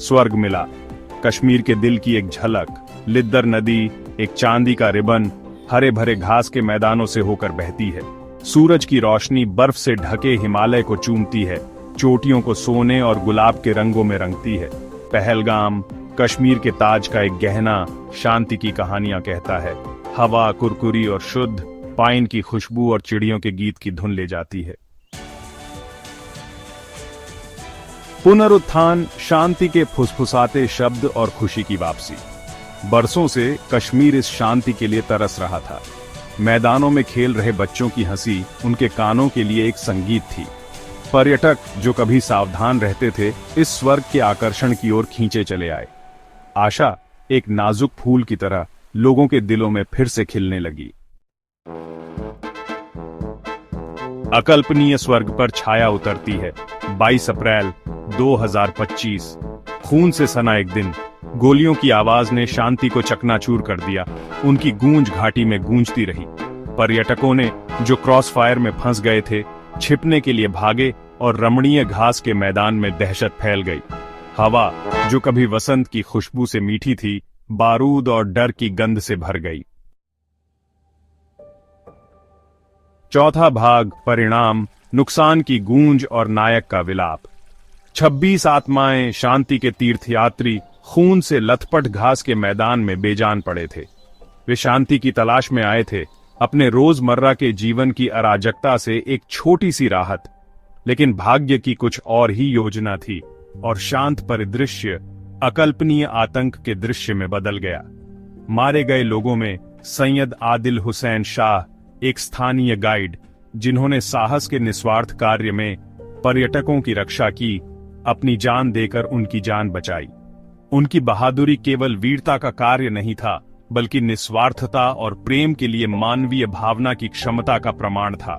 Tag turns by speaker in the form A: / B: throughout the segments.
A: स्वर्ग मिला। कश्मीर के दिल की एक झलक, लिद्दर नदी एक चांदी का रिबन हरे भरे घास के मैदानों से होकर बहती है। सूरज की रोशनी बर्फ से ढके हिमालय को चूमती है, चोटियों को सोने और गुलाब के रंगों में रंगती है। पहलगाम कश्मीर के ताज का एक गहना शांति की कहानियां कहता है। हवा कुरकुरी और शुद्ध, पाइन की खुशबू और चिड़ियों के गीत की धुन ले जाती है। पुनरुत्थान शांति के फुसफुसाते शब्द और खुशी की वापसी। बरसों से कश्मीर इस शांति के लिए तरस रहा था। मैदानों में खेल रहे बच्चों की हंसी उनके कानों के लिए एक संगीत थी। पर्यटक जो कभी सावधान रहते थे, इस स्वर्ग के आकर्षण की ओर खींचे चले आए। आशा एक नाजुक फूल की तरह लोगों के दिलों में फिर से खिलने लगी। अकल्पनीय स्वर्ग पर छाया उतरती है। 22 अप्रैल 2025, खून से सना एक दिन। गोलियों की आवाज ने शांति को चकनाचूर कर दिया। उनकी गूंज घाटी में गूंजती रही। पर्यटकों ने जो क्रॉस फायर में फंस गए थे, छिपने के लिए भागे और रमणीय घास के मैदान में दहशत फैल गई। हवा जो कभी वसंत की खुशबू से मीठी थी, बारूद और डर की गंध से भर गई। चौथा भाग, परिणाम, नुकसान की गूंज और नायक का विलाप। 26 आत्माएं, शांति के तीर्थयात्री, खून से लथपथ घास के मैदान में बेजान पड़े थे। वे शांति की तलाश में आए थे, अपने रोजमर्रा के जीवन की अराजकता से एक छोटी सी राहत। लेकिन भाग्य की कुछ और ही योजना थी और शांत परिदृश्य अकल्पनीय आतंक के दृश्य में बदल गया। मारे गए लोगों में सैयद आदिल हुसैन शाह, एक स्थानीय गाइड, जिन्होंने साहस के निस्वार्थ कार्य में पर्यटकों की रक्षा की, अपनी जान देकर उनकी जान बचाई। उनकी बहादुरी केवल वीरता का कार्य नहीं था, बल्कि निस्वार्थता और प्रेम के लिए मानवीय भावना की क्षमता का प्रमाण था।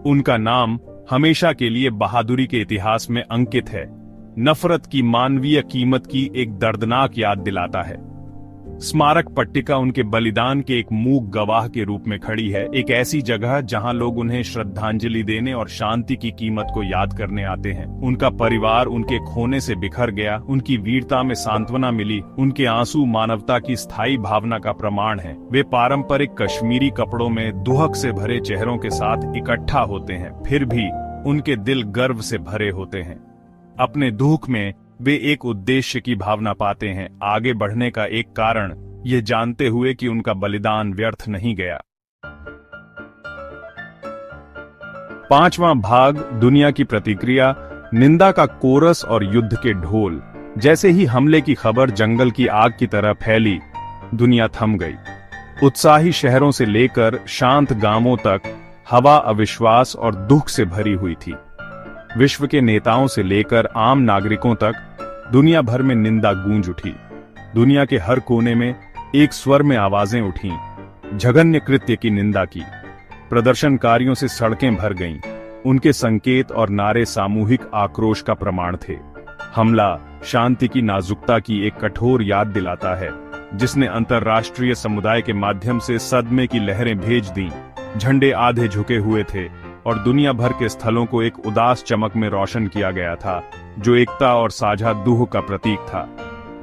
A: उनका नाम हमेशा के लिए बहादुरी के इतिहास में अंकित है। नफरत की मानवीय कीमत की एक दर्दनाक याद दिलाता है। स्मारक पट्टिका उनके बलिदान के एक मूक गवाह के रूप में खड़ी है, एक ऐसी जगह जहां लोग उन्हें श्रद्धांजलि देने और शांति की कीमत को याद करने आते हैं। उनका परिवार उनके खोने से बिखर गया, उनकी वीरता में सांत्वना मिली, उनके आंसू मानवता की स्थायी भावना का प्रमाण है। वे पारंपरिक कश्मीरी कपड़ों में दुहक से भरे चेहरों के साथ इकट्ठा होते हैं, फिर भी उनके दिल गर्व से भरे होते हैं। अपने दुख में वे एक उद्देश्य की भावना पाते हैं, आगे बढ़ने का एक कारण, ये जानते हुए कि उनका बलिदान व्यर्थ नहीं गया। 5वां भाग, दुनिया की प्रतिक्रिया, निंदा का कोरस और युद्ध के ढोल। जैसे ही हमले की खबर जंगल की आग की तरह फैली, दुनिया थम गई। उत्साही शहरों से लेकर शांत गांवों तक हवा अविश्वास और दुख से भरी हुई थी। विश्व के नेताओं से लेकर आम नागरिकों तक दुनिया भर में निंदा गूंज उठी। दुनिया के हर कोने में एक स्वर में आवाजें उठीं, जघन्य कृत्य की निंदा की। प्रदर्शनकारियों से सड़कें भर गईं। उनके संकेत और नारे सामूहिक आक्रोश का प्रमाण थे। हमला शांति की नाजुकता की एक कठोर याद दिलाता है, जिसने अंतर्राष्ट्रीय समुदाय के माध्यम से सदमे की लहरें भेज दीं। झंडे आधे झुके हुए थे और दुनिया भर के स्थलों को एक उदास चमक में रोशन किया गया था, जो एकता और साझा दुह का प्रतीक था।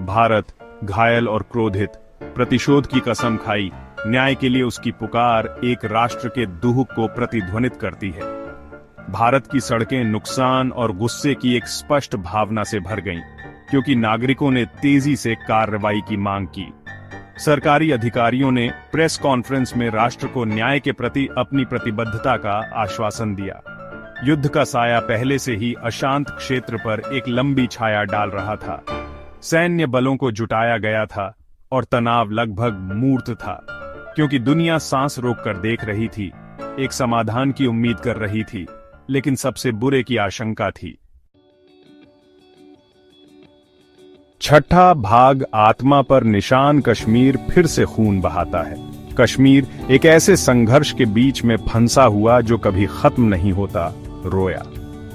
A: भारत घायल और क्रोधित, प्रतिशोध की कसम खाई, न्याय के लिए उसकी पुकार एक राष्ट्र के दुह को प्रतिध्वनित करती है। भारत की सड़कें नुकसान और गुस्से की एक स्पष्ट भावना से भर गईं, क्योंकि नागरिकों ने तेजी से कार्रवाई की मांग की। सरकारी अधिकारियों ने प्रेस कॉन्फ्रेंस में राष्ट्र को न्याय के प्रति अपनी प्रतिबद्धता का आश्वासन दिया। युद्ध का साया पहले से ही अशांत क्षेत्र पर एक लंबी छाया डाल रहा था। सैन्य बलों को जुटाया गया था और तनाव लगभग मूर्त था, क्योंकि दुनिया सांस रोककर देख रही थी, एक समाधान की उम्मीद कर रही थी, लेकिन सबसे बुरे की आशंका थी। छठा भाग, आत्मा पर निशान, कश्मीर फिर से खून बहाता है। कश्मीर एक ऐसे संघर्ष के बीच में फंसा हुआ जो कभी खत्म नहीं होता, रोया।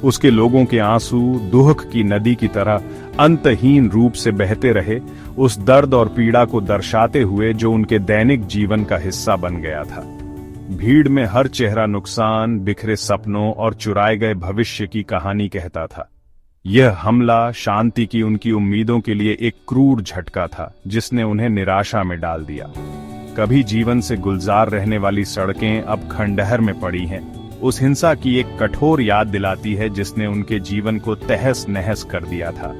A: उसके लोगों के आंसू दुहक की नदी की तरह अंतहीन रूप से बहते रहे, उस दर्द और पीड़ा को दर्शाते हुए जो उनके दैनिक जीवन का हिस्सा बन गया था। भीड़ में हर चेहरा नुकसान, बिखरे सपनों और चुराए गए भविष्य की कहानी कहता था। यह हमला शांति की उनकी उम्मीदों के लिए एक क्रूर झटका था जिसने उन्हें निराशा में डाल दिया। कभी जीवन से गुलजार रहने वाली सड़कें अब खंडहर में पड़ी हैं। उस हिंसा की एक कठोर याद दिलाती है जिसने उनके जीवन को तहस नहस कर दिया था।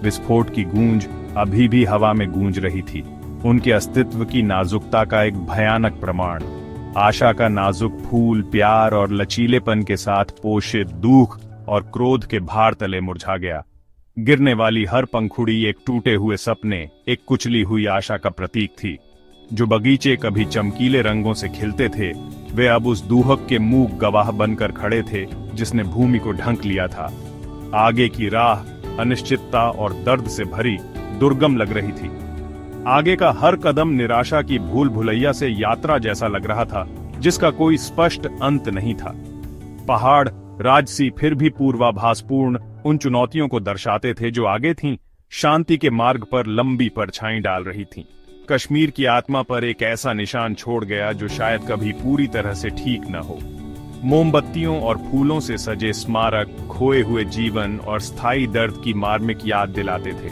A: विस्फोट की गूंज अभी भी हवा में गूंज रही थी, उनके अस्तित्व की नाजुकता का एक भयानक प्रमाण। आशा का नाजुक फूल प्यार और लचीलेपन के साथ पोषित दुख और क्रोध के भार तले मुरझा गया। गिरने वाली हर पंखुड़ी एक टूटे हुए सपने, एक कुचली हुई आशा का प्रतीक थी। जो बगीचे कभी चमकीले रंगों से खिलते थे, वे अब उस दूहक के मूक गवाह बनकर खड़े थे जिसने भूमि को ढंक लिया था। आगे की राह अनिश्चितता और दर्द से भरी दुर्गम लग रही थी। आगे का हर कदम निराशा की भूल भुलैया से यात्रा जैसा लग रहा था जिसका कोई स्पष्ट अंत नहीं था। पहाड़ राजसी फिर भी पूर्वाभासपूर्ण उन चुनौतियों को दर्शाते थे जो आगे थीं, शांति के मार्ग पर लंबी परछाई डाल रही थीं। कश्मीर की आत्मा पर एक ऐसा निशान छोड़ गया जो शायद कभी पूरी तरह से ठीक न हो। मोमबत्तियों और फूलों से सजे स्मारक खोए हुए जीवन और स्थायी दर्द की मार्मिक याद दिलाते थे।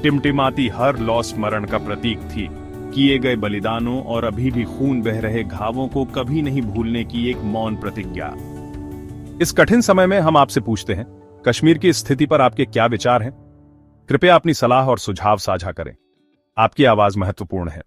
A: टिमटिमाती हर लौ स्मरण का प्रतीक थी, किए गए बलिदानों और अभी भी खून बह रहे घावों को कभी नहीं भूलने की एक मौन प्रतिज्ञा। इस कठिन समय में हम आपसे पूछते हैं, कश्मीर की स्थिति पर आपके क्या विचार हैं? कृपया अपनी सलाह और सुझाव साझा करें। आपकी आवाज महत्वपूर्ण है।